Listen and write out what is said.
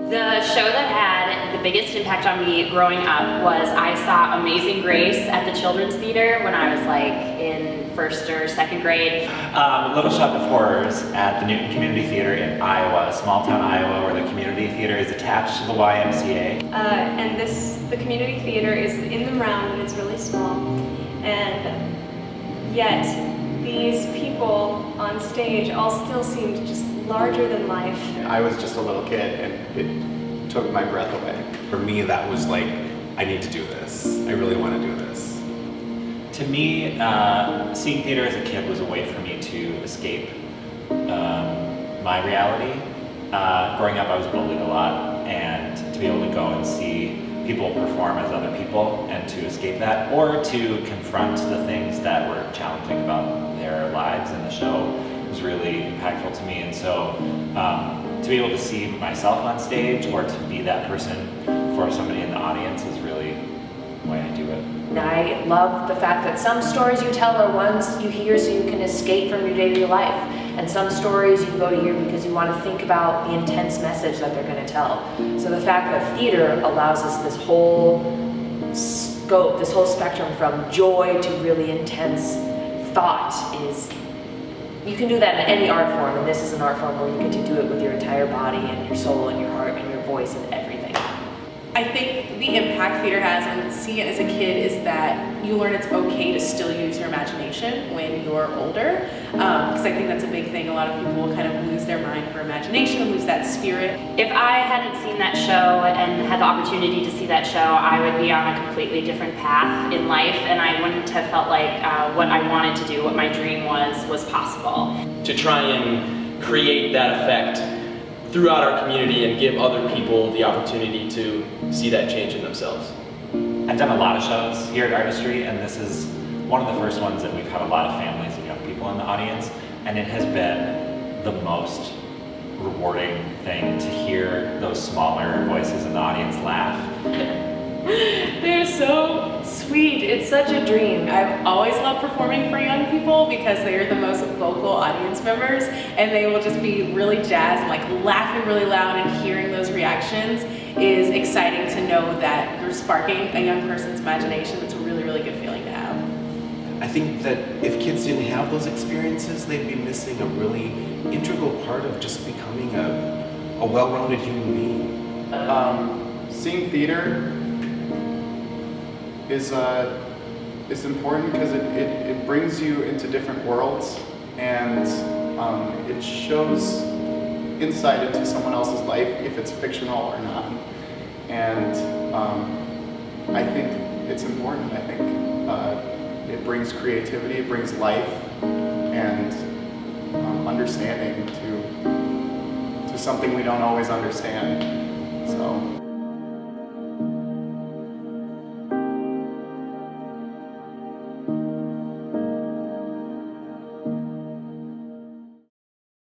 The show that had the biggest impact on me growing up was I saw Amazing Grace at the Children's Theater when I was like in first or second grade. Little Shop of Horrors at the Newton Community Theater in Iowa, small town Iowa, where the community theater is attached to the YMCA. And the community theater is in the round and it's really small. And yet these people on stage all still seemed just larger than life. I was just a little kid and it took my breath away. For me, that was like, I need to do this. I really want to do this. To me, seeing theater as a kid was a way for me to escape my reality. Growing up, I was bullied a lot, and to be able to go and see people perform as other people and to escape that, or to confront the things that were challenging about their lives in the show was really impactful to me. And so to be able to see myself on stage or to be that person for somebody in the audience is really why I do it. I love the fact that some stories you tell are ones you hear so you can escape from your daily life, and some stories you go to hear because you want to think about the intense message that they're going to tell. So the fact that theater allows us this whole scope, this whole spectrum from joy to really intense thought is, you can do that in any art form, and this is an art form where you get to do it with your entire body and your soul and your heart and your voice and everything. I think the impact theater has, and seeing it as a kid, is that you learn it's okay to still use your imagination when you're older. Because I think that's a big thing. A lot of people kind of lose their mind for imagination, lose that spirit. If I hadn't seen that show and had the opportunity to see that show, I would be on a completely different path in life, and I wouldn't have felt like what I wanted to do, what my dream was possible. To try and create that effect throughout our community and give other people the opportunity to see that change in themselves. I've done a lot of shows here at Artistry, and this is one of the first ones that we've had a lot of families and young people in the audience, and it has been the most rewarding thing to hear those smaller voices in the audience laugh. They're so sweet. It's such a dream. I've always loved performing for young people because they are the most vocal audience members, and they will just be really jazzed and like laughing really loud, and hearing those reactions is exciting to know that you're sparking a young person's imagination. It's a really, really good feeling to have. I think that if kids didn't have those experiences, they'd be missing a really integral part of just becoming a well-rounded human being. Seeing theater is important because it brings you into different worlds, and it shows insight into someone else's life, if it's fictional or not. And I think it's important. I think it brings creativity, it brings life, and understanding to something we don't always understand. So.